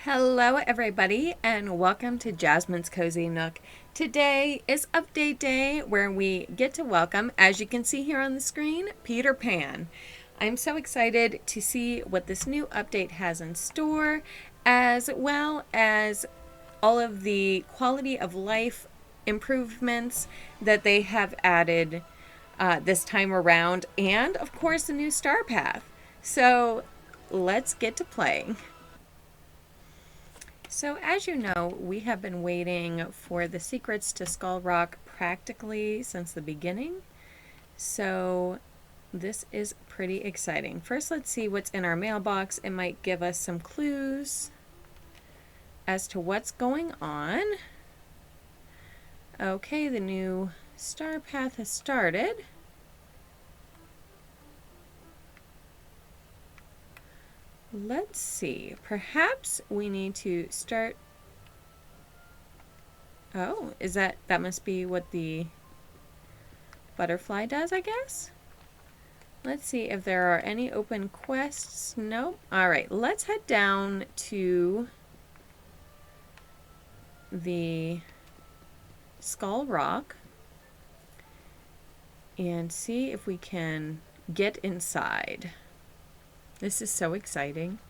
Hello, everybody, and welcome to Jasmine's Cozy Nook. Today is update day where we get to welcome, as you can see here on the screen, Peter Pan. I'm so excited to see what this new update has in store, as well as all of the quality of life improvements that they have added this time around, and of course, the new Star Path. So let's get to playing. So, as you know, we have been waiting for the secrets to Skull Rock practically since the beginning. So, this is pretty exciting. First, let's see what's in our mailbox. It might give us some clues as to what's going on. Okay, the new Star Path has started. Let's see. Perhaps we need to start. Oh, that must be what the butterfly does, I guess? Let's see if there are any open quests. Nope. All right, let's head down to the Skull Rock and see if we can get inside. This is so exciting.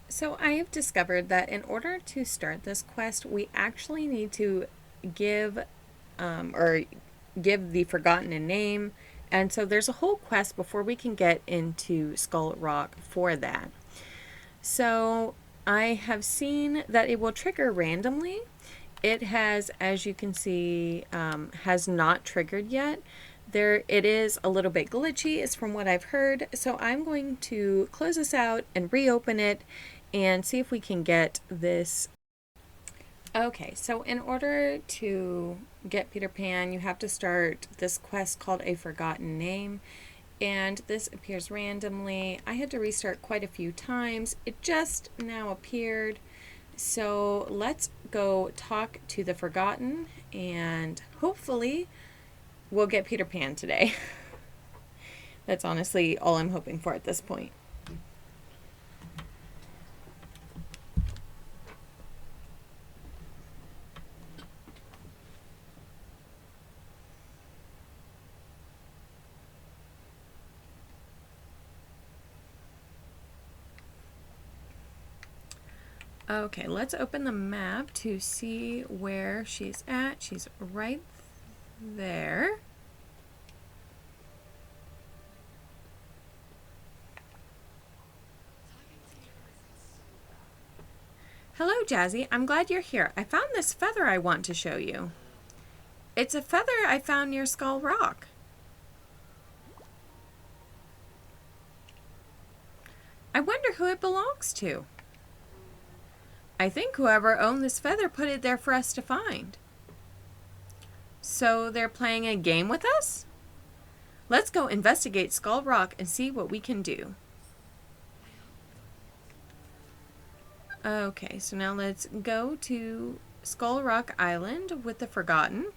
So I have discovered that in order to start this quest, we actually need to give or give the Forgotten a name. And so there's a whole quest before we can get into Skull Rock for that. So I have seen that it will trigger randomly. It has, as you can see, has not triggered yet. It is a little bit glitchy, is from what I've heard. So I'm going to close this out and reopen it and see if we can get this. Okay, so in order to get Peter Pan, you have to start this quest called A Forgotten Name. And this appears randomly. I had to restart quite a few times. It just now appeared. So let's go talk to the Forgotten and hopefully we'll get Peter Pan today. That's honestly all I'm hoping for at this point. Okay, let's open the map to see where she's at. She's right there. Hello, Jazzy. I'm glad you're here. I found this feather I want to show you. It's a feather I found near Skull Rock. I wonder who it belongs to. I think whoever owned this feather put it there for us to find. So they're playing a game with us? Let's go investigate Skull Rock and see what we can do. Okay, so now let's go to Skull Rock Island with the Forgotten.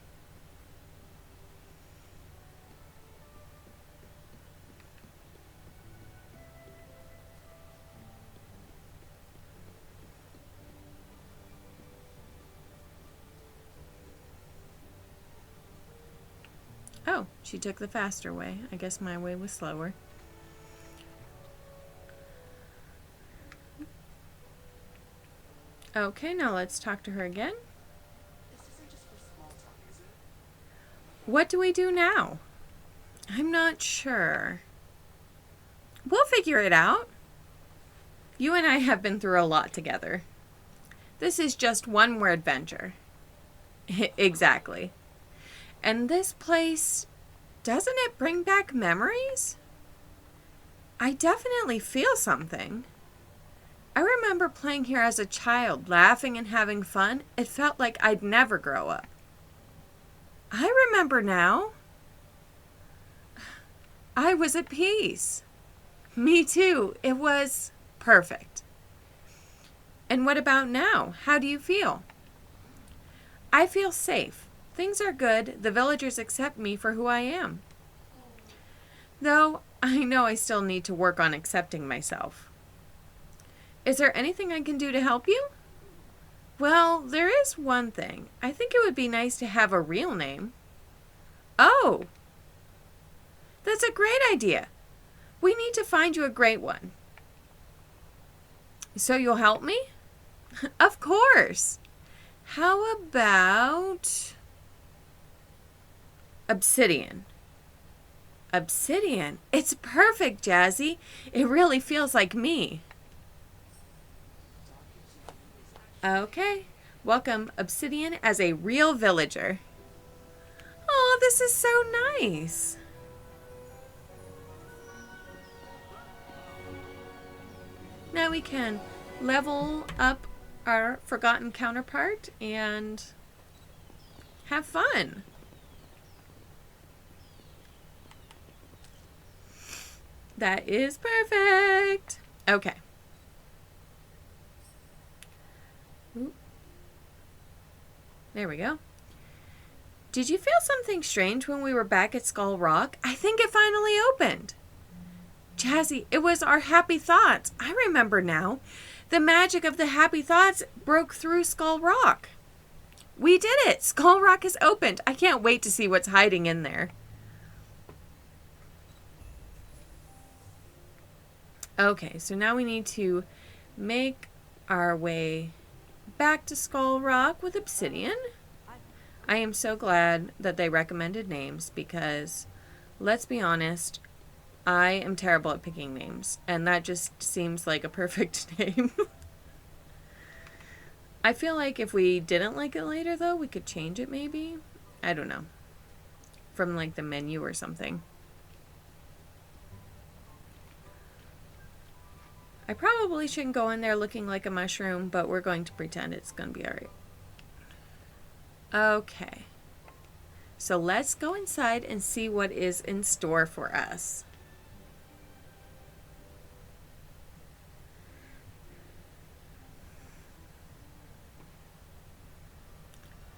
Oh, she took the faster way. I guess my way was slower. Okay, now let's talk to her again. What do we do now? I'm not sure. We'll figure it out. You and I have been through a lot together. This is just one more adventure. Exactly. And this place, doesn't it bring back memories? I definitely feel something. I remember playing here as a child, laughing and having fun. It felt like I'd never grow up. I remember now. I was at peace. Me too. It was perfect. And what about now? How do you feel? I feel safe. Things are good. The villagers accept me for who I am. Though I know I still need to work on accepting myself. Is there anything I can do to help you? Well, there is one thing. I think it would be nice to have a real name. Oh, that's a great idea. We need to find you a great one. So you'll help me? Of course. How about Obsidian? Obsidian? It's perfect, Jazzy. It really feels like me. Okay. Welcome, Obsidian, as a real villager. Oh, this is so nice. Now we can level up our forgotten counterpart and have fun. That is perfect. Okay. Ooh. There we go. Did you feel something strange when we were back at Skull Rock? I think it finally opened. Jazzy, it was our happy thoughts. I remember now. The magic of the happy thoughts broke through Skull Rock. We did it. Skull Rock is opened. I can't wait to see what's hiding in there. Okay, so now we need to make our way back to Skull Rock with Obsidian. I am so glad that they recommended names because, let's be honest, I am terrible at picking names, and that just seems like a perfect name. I feel like if we didn't like it later, though, we could change it maybe. I don't know. From like the menu or something. I probably shouldn't go in there looking like a mushroom, but we're going to pretend it's going to be alright. Okay. So let's go inside and see what is in store for us.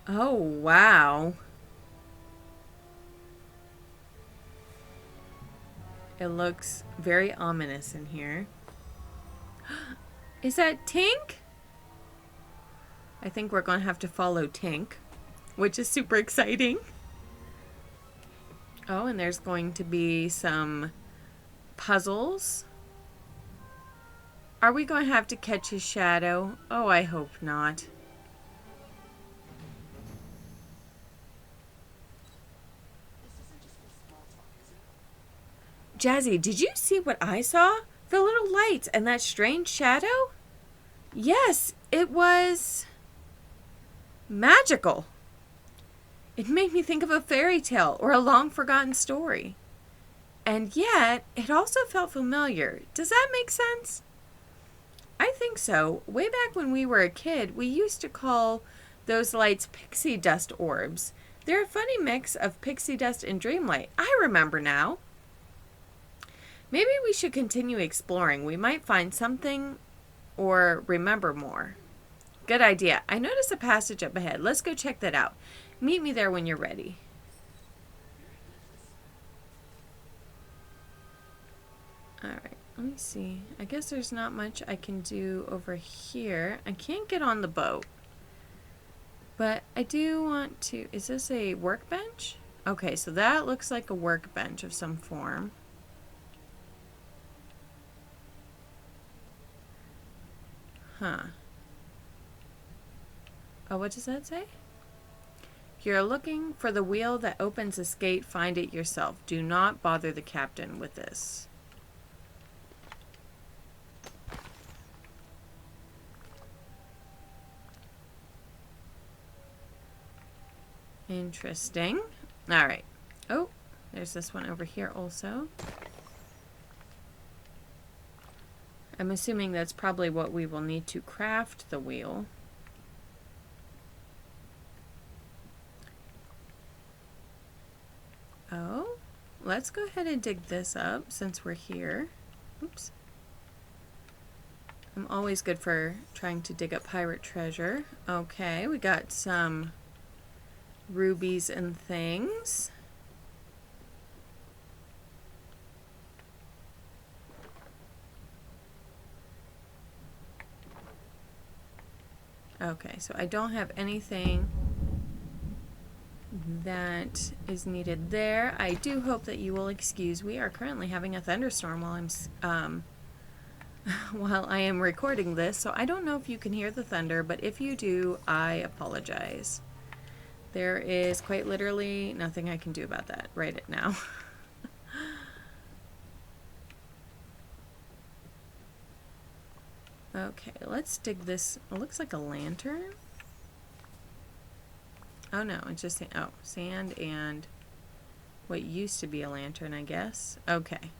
Oh, wow. It looks very ominous in here. Is that Tink? I think we're going to have to follow Tink, which is super exciting. Oh, and there's going to be some puzzles. Are we going to have to catch his shadow? Oh, I hope not. Jazzy, did you see what I saw? The little lights and that strange shadow? Yes, it was magical. It made me think of a fairy tale or a long-forgotten story. And yet, it also felt familiar. Does that make sense? I think so. Way back when we were a kid, we used to call those lights pixie dust orbs. They're a funny mix of pixie dust and Dreamlight. I remember now. Maybe we should continue exploring. We might find something or remember more. Good idea. I noticed a passage up ahead. Let's go check that out. Meet me there when you're ready. Alright, let me see. I guess there's not much I can do over here. I can't get on the boat. But I do want to... Is this a workbench? Okay, so that looks like a workbench of some form. Huh. Oh, what does that say? You're looking for the wheel that opens this gate. Find it yourself. Do not bother the captain with this. Interesting. All right. Oh, there's this one over here also. I'm assuming that's probably what we will need to craft the wheel. Oh, let's go ahead and dig this up since we're here. Oops. I'm always good for trying to dig up pirate treasure. Okay, we got some rubies and things. Okay, so I don't have anything that is needed there. I do hope that you will excuse. We are currently having a thunderstorm while I am recording this, so I don't know if you can hear the thunder, but if you do, I apologize. There is quite literally nothing I can do about that right now. Okay, let's dig this. It looks like a lantern. Oh no, it's just sand and what used to be a lantern, I guess. Okay.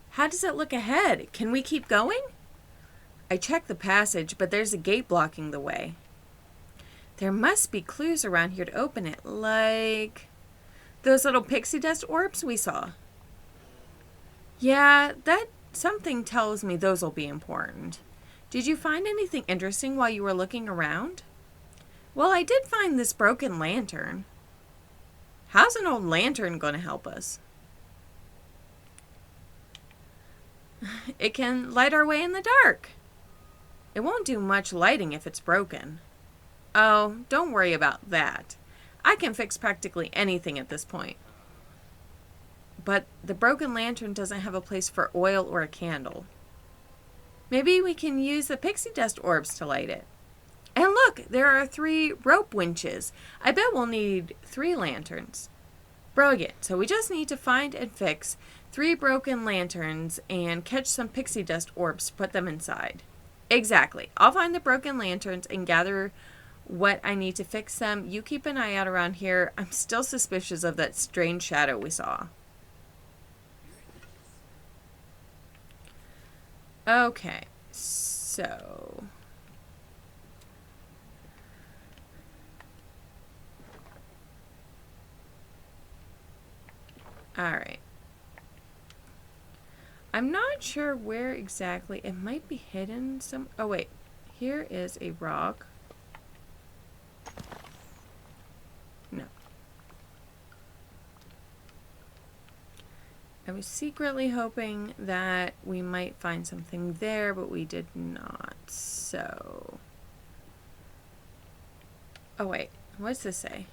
How does it look ahead? Can we keep going? I checked the passage, but there's a gate blocking the way. There must be clues around here to open it, like those little pixie dust orbs we saw. Yeah, that something tells me those will be important. Did you find anything interesting while you were looking around? Well, I did find this broken lantern. How's an old lantern going to help us? It can light our way in the dark. It won't do much lighting if it's broken. Oh, don't worry about that. I can fix practically anything at this point. But the broken lantern doesn't have a place for oil or a candle. Maybe we can use the pixie dust orbs to light it. And look, there are 3 rope winches. I bet we'll need 3 lanterns. Brilliant. So we just need to find and fix 3 broken lanterns and catch some pixie dust orbs to put them inside. Exactly. I'll find the broken lanterns and gather what I need to fix them. You keep an eye out around here. I'm still suspicious of that strange shadow we saw. Okay, so all right. I'm not sure where exactly. It might be hidden some. Oh wait, here is a rock. No. I was secretly hoping that we might find something there, but we did not. So, oh wait, what's this say?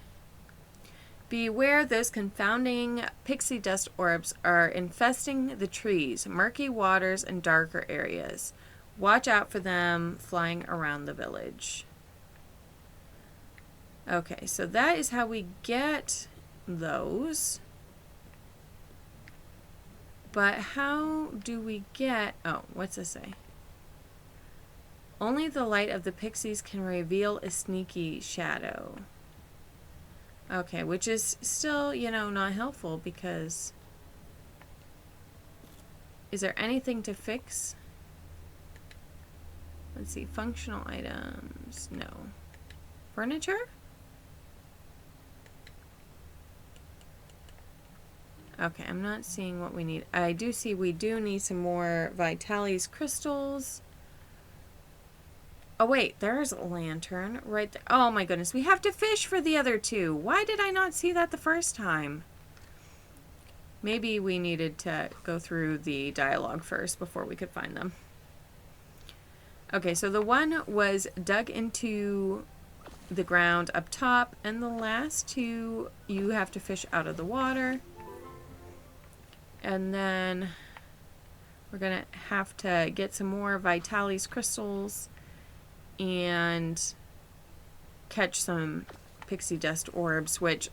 Beware, those confounding pixie dust orbs are infesting the trees, murky waters, and darker areas. Watch out for them flying around the village. Okay, so that is how we get those. But how do we get... Oh, what's this say? Only the light of the pixies can reveal a sneaky shadow. Okay, which is still, not helpful because... Is there anything to fix? Let's see, functional items. No. Furniture? Okay, I'm not seeing what we need. I do see we do need some more Vitalis crystals. Oh, wait, there's a lantern right there. Oh, my goodness. We have to fish for the other 2. Why did I not see that the first time? Maybe we needed to go through the dialogue first before we could find them. Okay, so the one was dug into the ground up top, and the last 2 you have to fish out of the water. And then we're going to have to get some more Vitalis crystals and catch some pixie dust orbs, which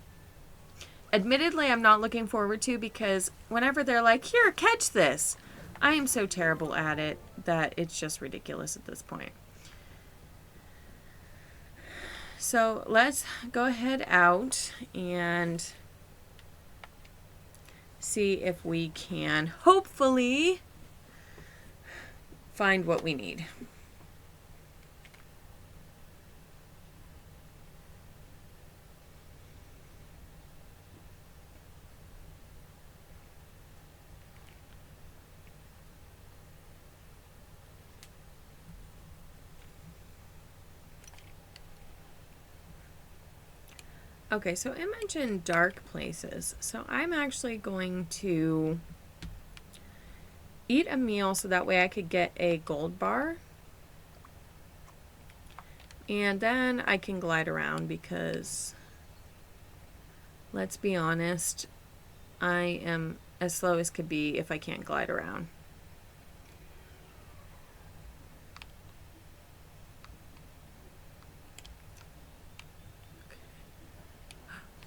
admittedly I'm not looking forward to because whenever they're like, here, catch this, I am so terrible at it that it's just ridiculous at this point. So let's go ahead out and see if we can hopefully find what we need. Okay, so it mentioned dark places. So I'm actually going to eat a meal so that way I could get a gold bar. And then I can glide around because, let's be honest, I am as slow as could be if I can't glide around.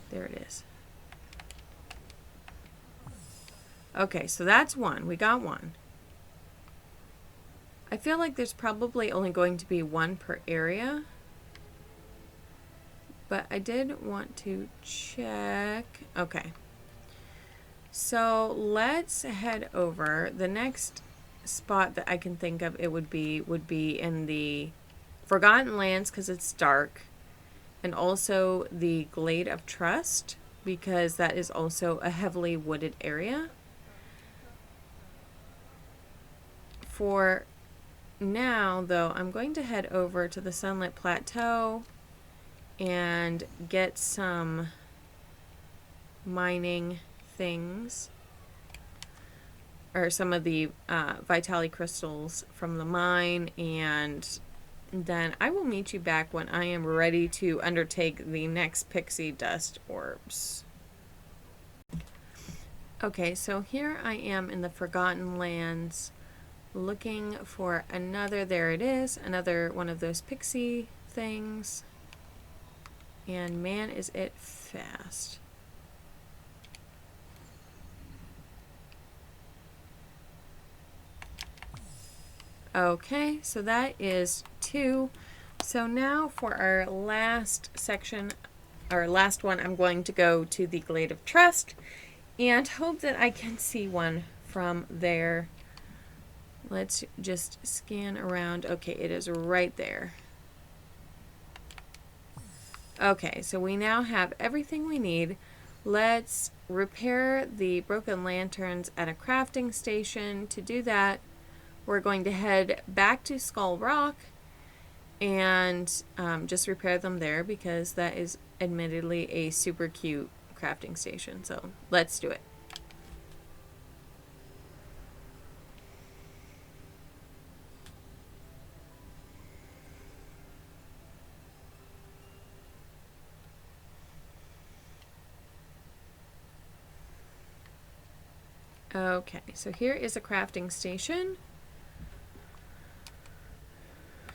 There it is. Okay, so that's one. We got one. I feel like there's probably only going to be one per area. But I did want to check. Okay. So let's head over. The next spot that I can think of would be in the Forgotten Lands because it's dark. And also the Glade of Trust because that is also a heavily wooded area. For now, though, I'm going to head over to the Sunlit Plateau and get some mining things, or some of the vitality crystals from the mine, and then I will meet you back when I am ready to undertake the next pixie dust orbs. Okay, so here I am in the Forgotten Lands looking for another, there it is, another one of those pixie things. And man, is it fast. Okay, so that is 2. So now for our last section, our last one, I'm going to go to the Glade of Trust and hope that I can see one from there. Let's just scan around. Okay, it is right there. Okay, so we now have everything we need. Let's repair the broken lanterns at a crafting station. To do that, we're going to head back to Skull Rock and just repair them there because that is admittedly a super cute crafting station. So let's do it. Okay, so here is a crafting station.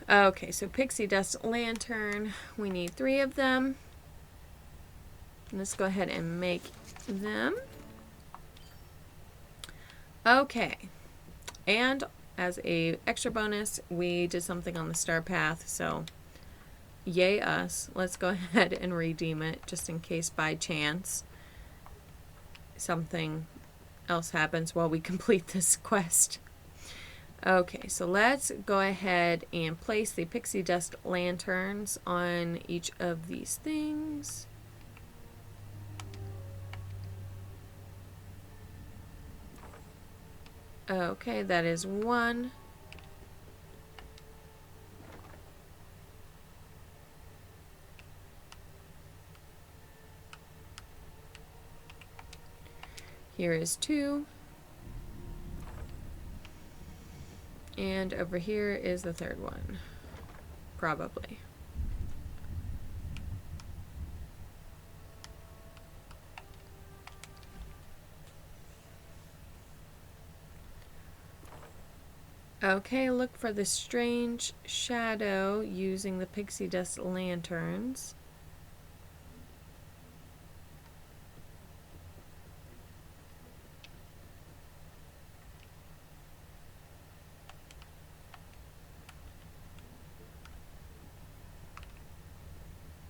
Okay, so pixie dust lantern. We need 3 of them. Let's go ahead and make them. Okay, and as a extra bonus, we did something on the star path, so yay us. Let's go ahead and redeem it just in case by chance something else happens while we complete this quest. Okay, so let's go ahead and place the pixie dust lanterns on each of these things. Okay, that is 1. Here is 2. And over here is the 3rd one. Probably. Okay, look for the strange shadow using the pixie dust lanterns.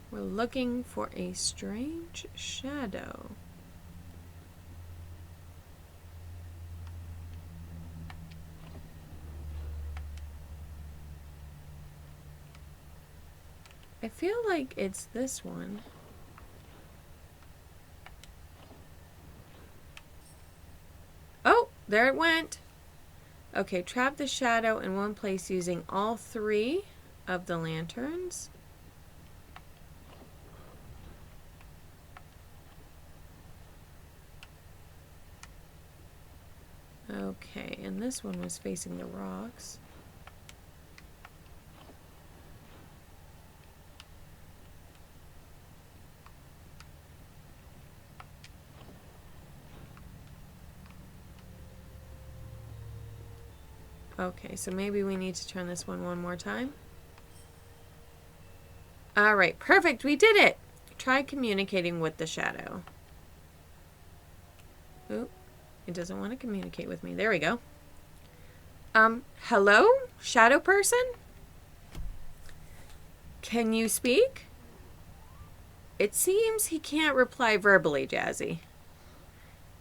We're looking for a strange shadow. I feel like it's this one. Oh, there it went. Okay, trap the shadow in one place using all 3 of the lanterns. Okay, and this one was facing the rocks. Okay, so maybe we need to turn this one more time. All right, perfect. We did it. Try communicating with the shadow. Oop, it doesn't want to communicate with me. There we go. Hello, shadow person? Can you speak? It seems he can't reply verbally, Jazzy.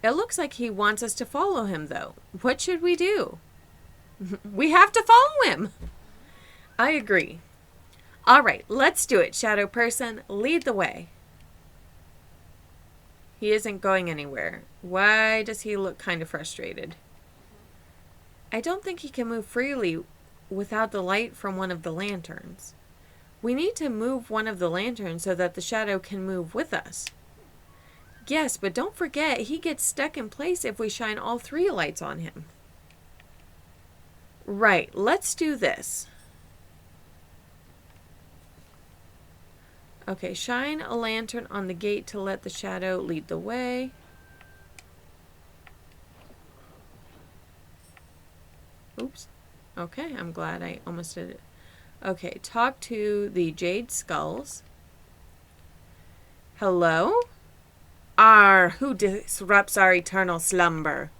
It looks like he wants us to follow him, though. What should we do? We have to follow him. I agree. All right, let's do it, shadow person. Lead the way. He isn't going anywhere. Why does he look kind of frustrated? I don't think he can move freely without the light from one of the lanterns. We need to move one of the lanterns so that the shadow can move with us. Yes, but don't forget, he gets stuck in place if we shine all 3 lights on him. Right, let's do this. Okay, shine a lantern on the gate to let the shadow lead the way. Oops. Okay, I'm glad I almost did it. Okay, talk to the jade skulls. Hello? Who disrupts our eternal slumber?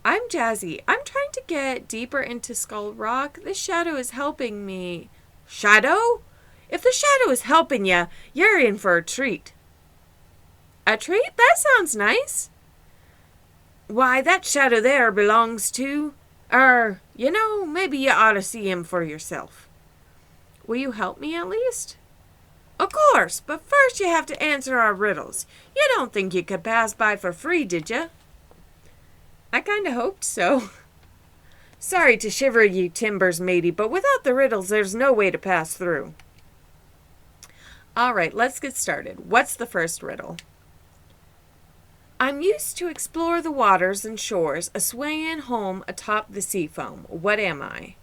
I'm Jazzy. I'm trying to get deeper into Skull Rock. This shadow is helping me. Shadow? If the shadow is helping you, you're in for a treat. A treat? That sounds nice. Why, that shadow there belongs to... maybe you ought to see him for yourself. Will you help me at least? Of course, but first you have to answer our riddles. You don't think you could pass by for free, did you? I kind of hoped so. Sorry to shiver you timbers, matey, but without the riddles, there's no way to pass through. All right, let's get started. What's the first riddle? I'm used to explore the waters and shores, a swaying home atop the sea foam. What am I?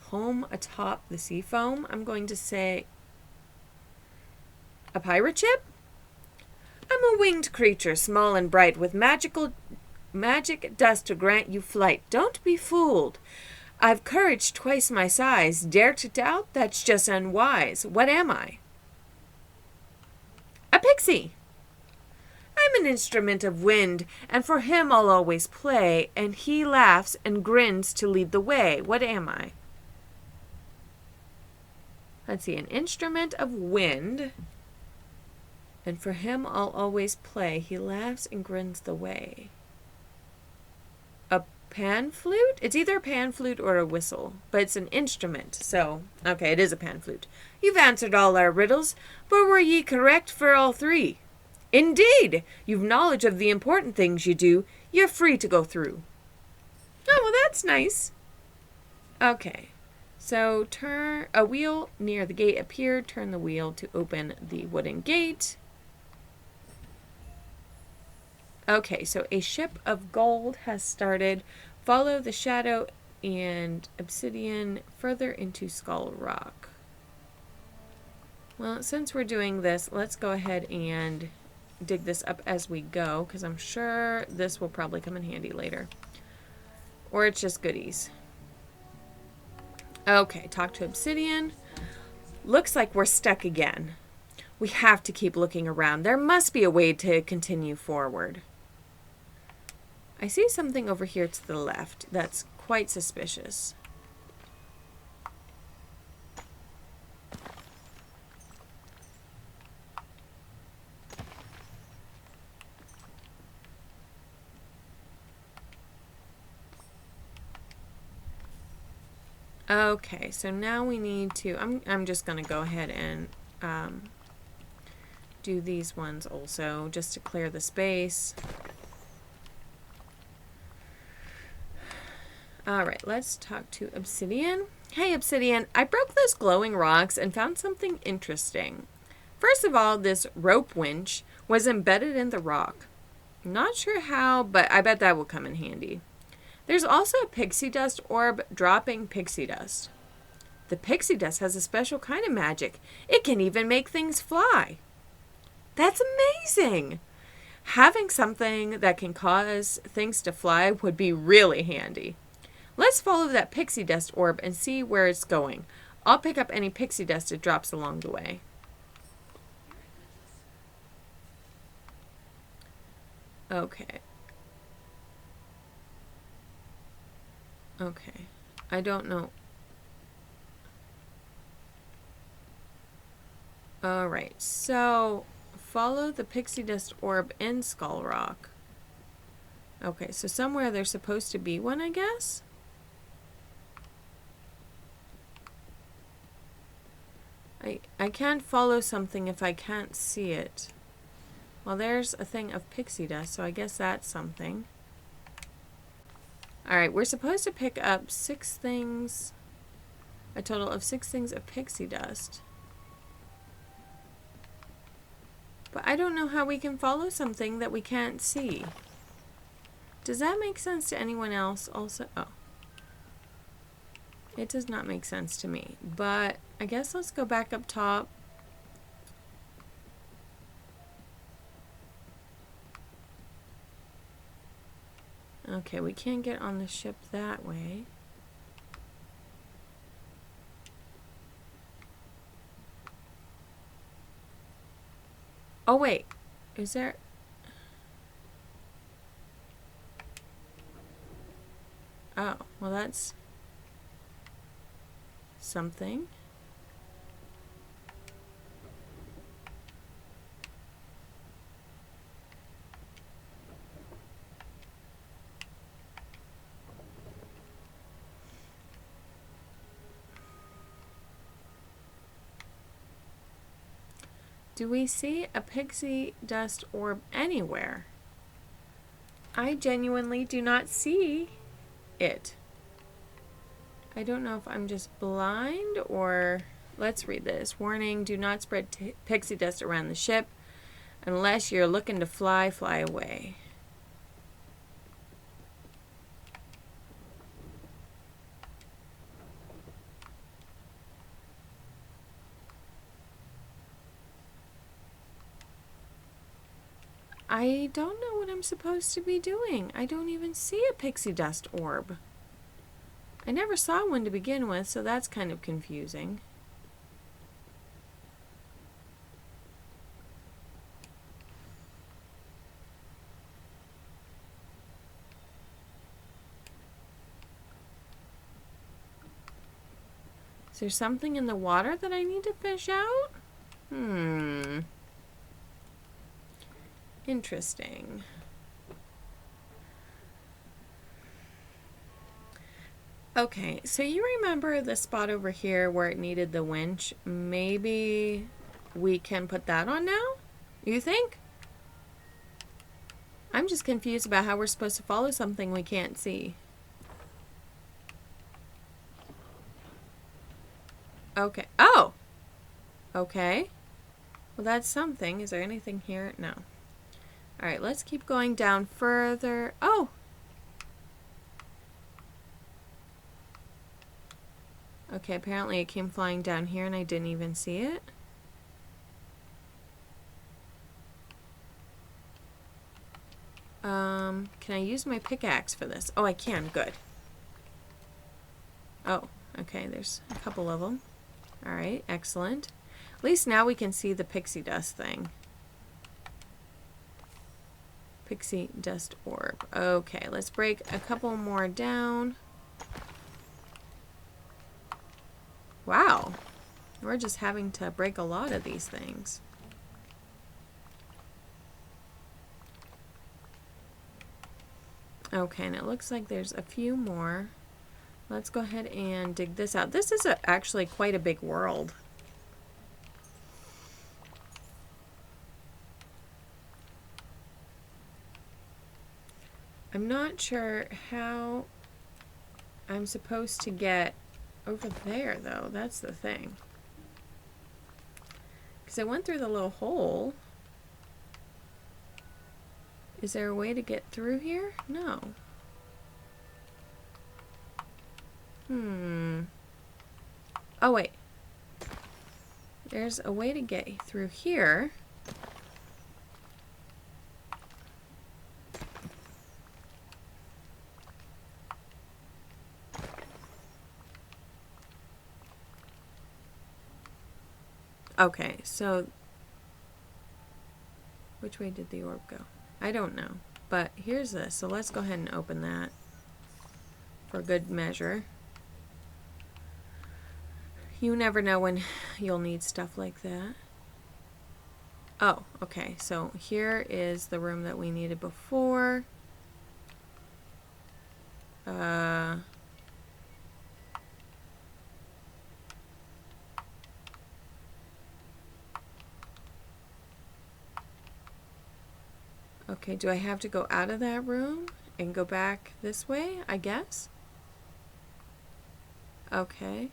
Home atop the sea foam? I'm going to say a pirate ship? I'm a winged creature, small and bright, with magic dust to grant you flight. Don't be fooled. I've courage twice my size. Dare to doubt? That's just unwise. What am I? A pixie. I'm an instrument of wind, and for him I'll always play, and he laughs and grins to lead the way. What am I? Let's see, an instrument of wind, and for him I'll always play. He laughs and grins the way. A pan flute? It's either a pan flute or a whistle, but it's an instrument, so, okay, it is a pan flute. You've answered all our riddles, but were ye correct for all 3? Indeed! You've knowledge of the important things you do. You're free to go through. Oh, well, that's nice. Okay. So turn a wheel near the gate appeared. Turn the wheel to open the wooden gate. Okay, so a ship of gold has started. Follow the shadow and obsidian further into Skull Rock. Well, since we're doing this, let's go ahead and dig this up as we go, because I'm sure this will probably come in handy later. Or it's just goodies. Okay, talk to obsidian. Looks like we're stuck again. We have to keep looking around. There must be a way to continue forward. I see something over here to the left that's quite suspicious. Okay, so now we need to, I'm just going to go ahead and do these ones also, just to clear the space. Alright, let's talk to Obsidian. Hey Obsidian, I broke those glowing rocks and found something interesting. First of all, this rope winch was embedded in the rock. Not sure how, but I bet that will come in handy. There's also a pixie dust orb dropping pixie dust. The pixie dust has a special kind of magic. It can even make things fly. That's amazing! Having something that can cause things to fly would be really handy. Let's follow that pixie dust orb and see where it's going. I'll pick up any pixie dust it drops along the way. Okay. Okay. I don't know. Alright, so follow the pixie dust orb in Skull Rock. Okay, so somewhere there's supposed to be one, I guess? I can't follow something if I can't see it. Well, there's a thing of pixie dust, so I guess that's something. Alright, we're supposed to pick up 6 things, a total of 6 things of pixie dust. But I don't know how we can follow something that we can't see. Does that make sense to anyone else also? Oh. It does not make sense to me. But I guess let's go back up top. Okay, we can't get on the ship that way. Oh, wait. Is there... Oh, well that's something. Do we see a pixie dust orb anywhere? I genuinely do not see it. I don't know if I'm just blind or... Let's read this. Warning, do not spread pixie dust around the ship unless you're looking to fly away. I don't know what I'm supposed to be doing. I don't even see a pixie dust orb. I never saw one to begin with, so that's kind of confusing. Is there something in the water that I need to fish out? Interesting. Okay, so you remember the spot over here where it needed the winch? Maybe we can put that on now? You think? I'm just confused about how we're supposed to follow something we can't see. Okay. Oh! Okay. Well, that's something. Is there anything here? No. Alright, let's keep going down further. Oh! Okay, apparently it came flying down here and I didn't even see it. Can I use my pickaxe for this? Oh, I can. Good. Oh, okay. There's a couple of them. Alright, excellent. At least now we can see the pixie dust thing. Pixie dust orb. Okay, let's break a couple more down. Wow. We're just having to break a lot of these things. Okay, and it looks like there's a few more. Let's go ahead and dig this out. This is actually quite a big world. I'm not sure how I'm supposed to get over there, though. That's the thing. Because I went through the little hole. Is there a way to get through here? No. Oh, wait. There's a way to get through here. Okay, so which way did the orb go? I don't know, but here's this. So let's go ahead and open that for good measure. You never know when you'll need stuff like that. Oh, okay, so here is the room that we needed before. Okay, do I have to go out of that room and go back this way, I guess? Okay.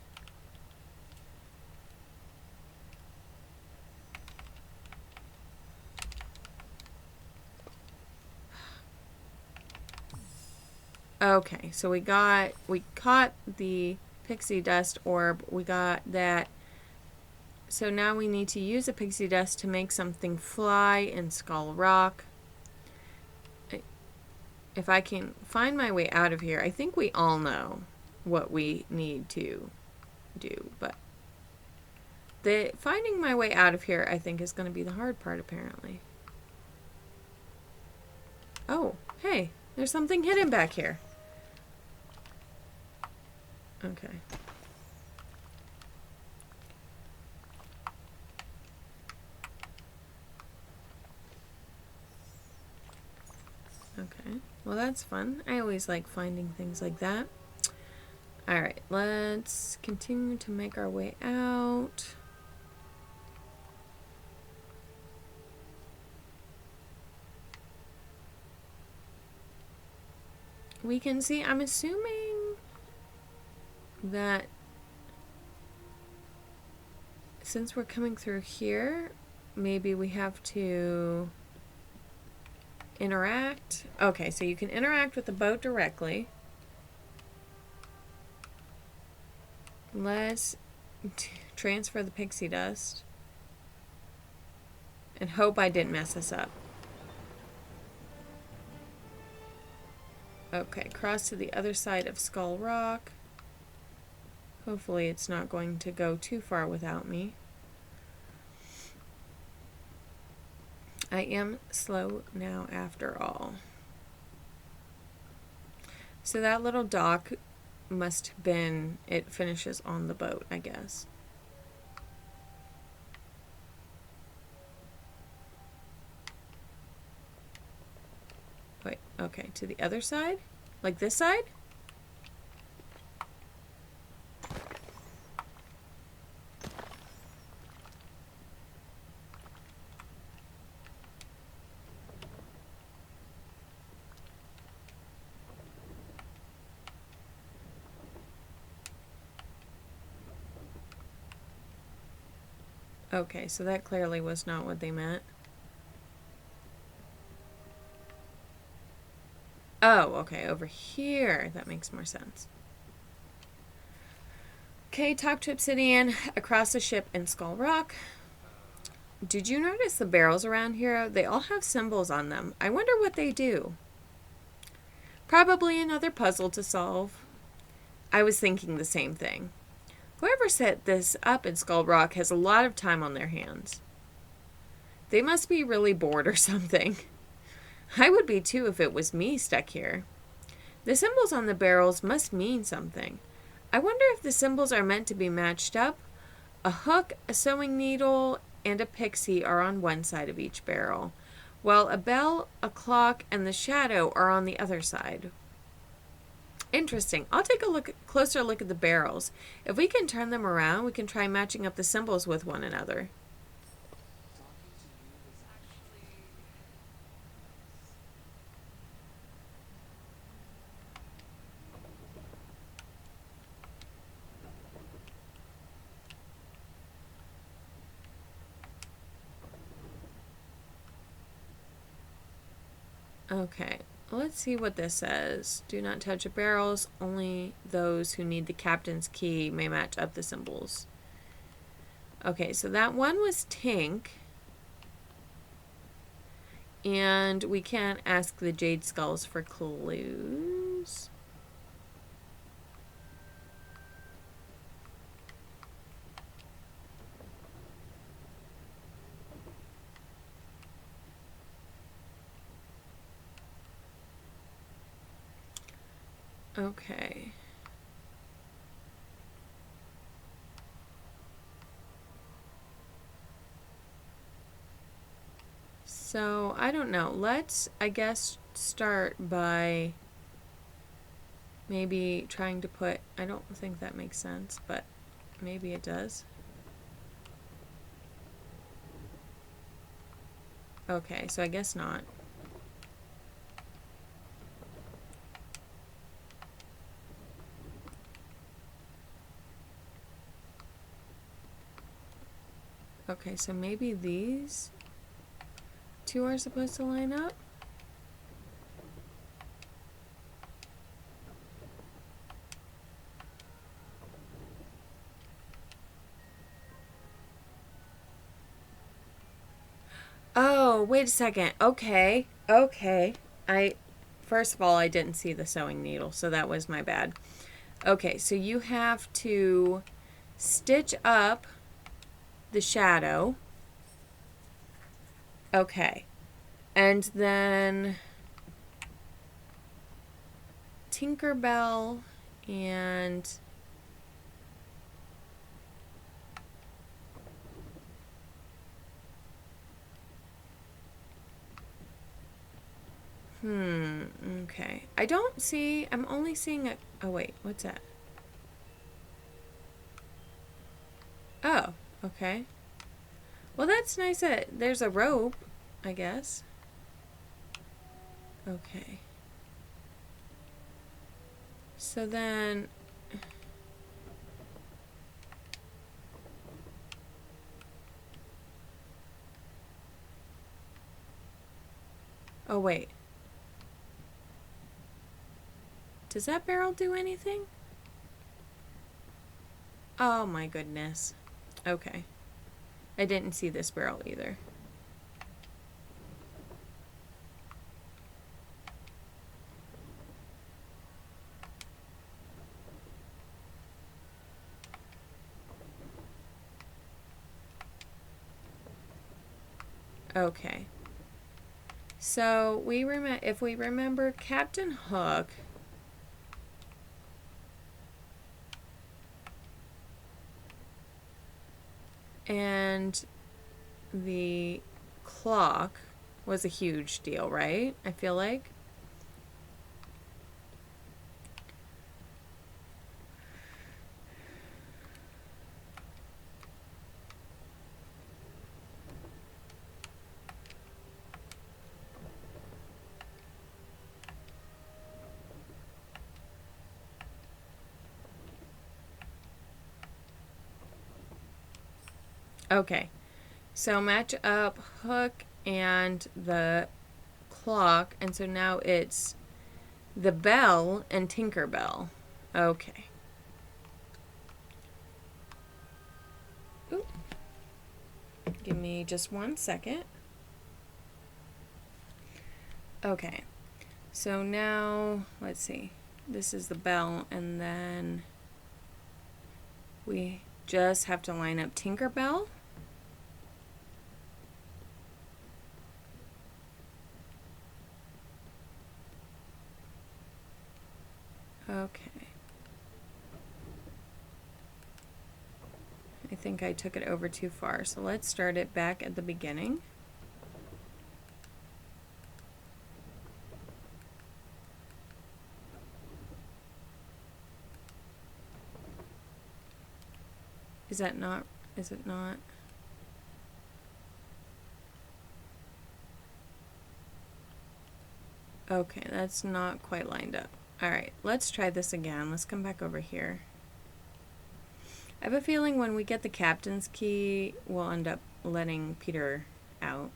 Okay, so we caught the pixie dust orb. We got that. So now we need to use the pixie dust to make something fly in Skull Rock. If I can find my way out of here, I think we all know what we need to do, but finding my way out of here, I think, is going to be the hard part, apparently. Oh, hey, there's something hidden back here. Okay. Okay, well that's fun. I always like finding things like that. Alright, let's continue to make our way out. We can see, I'm assuming that since we're coming through here, maybe we have to interact. Okay, so you can interact with the boat directly. Let's transfer the pixie dust and hope I didn't mess this up. Okay, cross to the other side of Skull Rock. Hopefully it's not going to go too far without me. I am slow now after all. So that little dock must have been, it finishes on the boat, I guess. Wait, okay, to the other side? Like this side? Okay, so that clearly was not what they meant. Oh, okay, over here. That makes more sense. Okay, talk to Obsidian across the ship in Skull Rock. Did you notice the barrels around here? They all have symbols on them. I wonder what they do. Probably another puzzle to solve. I was thinking the same thing. Whoever set this up in Skull Rock has a lot of time on their hands. They must be really bored or something. I would be too if it was me stuck here. The symbols on the barrels must mean something. I wonder if the symbols are meant to be matched up. A hook, a sewing needle, and a pixie are on one side of each barrel, while a bell, a clock, and the shadow are on the other side. Interesting. I'll take a closer look at the barrels. If we can turn them around, we can try matching up the symbols with one another. Okay, let's see what this says. Do not touch the barrels. Only those who need the captain's key may match up the symbols. Okay, so that one was Tink. And we can't ask the Jade Skulls for clues. Okay. So, I don't know. Let's, I guess, start by maybe trying to put, I don't think that makes sense, but maybe it does. Okay, so I guess not. Okay, so maybe these two are supposed to line up? Oh, wait a second. Okay. Okay. First of all, I didn't see the sewing needle, so that was my bad. Okay, so you have to stitch up the shadow. Okay. And then Tinkerbell and okay. I don't see, I'm only seeing a, oh wait, what's that? Oh, okay. Well, that's nice that there's a rope, I guess. Okay. So then, oh wait. Does that barrel do anything? Oh my goodness. Okay. I didn't see this barrel either. Okay. So if we remember Captain Hook and the clock was a huge deal, right? I feel like. Okay. So match up Hook and the clock, and so now it's the bell and Tinkerbell. Okay. Ooh. Give me just 1 second. Okay. So now, let's see. This is the bell, and then we just have to line up Tinkerbell. Okay. I think I took it over too far, so let's start it back at the beginning. Is it not? Okay, that's not quite lined up. Alright, let's try this again. Let's come back over here. I have a feeling when we get the captain's key, we'll end up letting Peter out.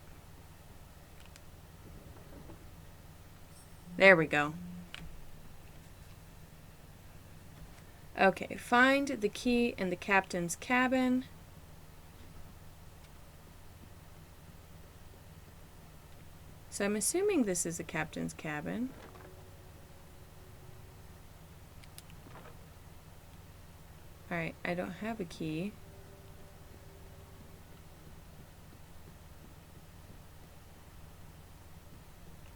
There we go. Okay, find the key in the captain's cabin. So I'm assuming this is the captain's cabin. Alright, I don't have a key.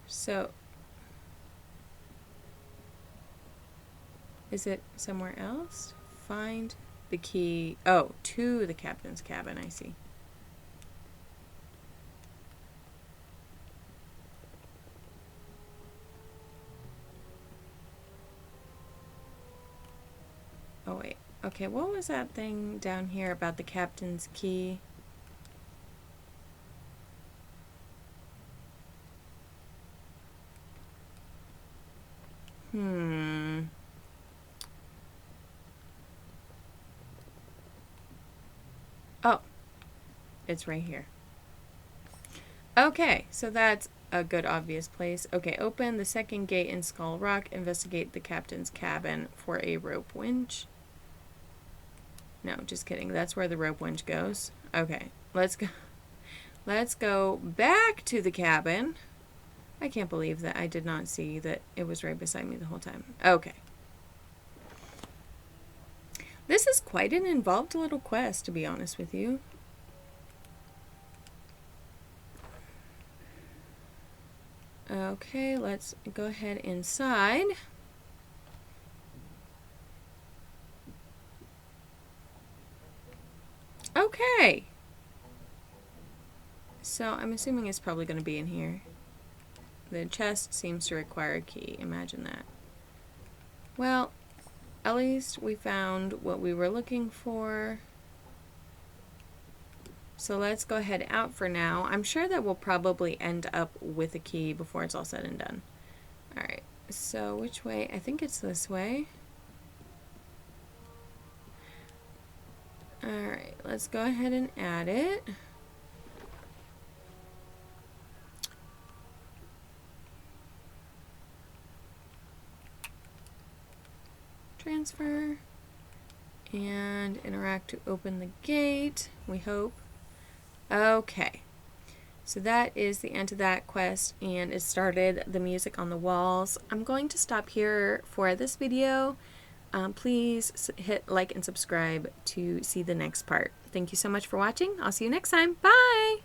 So, is it somewhere else? Find the key. Oh, to the captain's cabin, I see. Oh, wait. Okay, what was that thing down here about the captain's key? Oh, it's right here. Okay, so that's a good obvious place. Okay, open the second gate in Skull Rock. Investigate the captain's cabin for a rope winch. No, just kidding. That's where the rope winch goes. Okay, let's go. Let's go back to the cabin. I can't believe that I did not see that it was right beside me the whole time. Okay. This is quite an involved little quest, to be honest with you. Okay, let's go ahead inside. Okay. So I'm assuming it's probably going to be in here. The chest seems to require a key. Imagine that. Well, at least we found what we were looking for. So let's go ahead out for now. I'm sure that we'll probably end up with a key before it's all said and done. Alright, so which way? I think it's this way. Alright, let's go ahead and add it. Transfer. And interact to open the gate, we hope. Okay. So that is the end of that quest, and it started the music on the walls. I'm going to stop here for this video. Please hit like and subscribe to see the next part. Thank you so much for watching. I'll see you next time. Bye!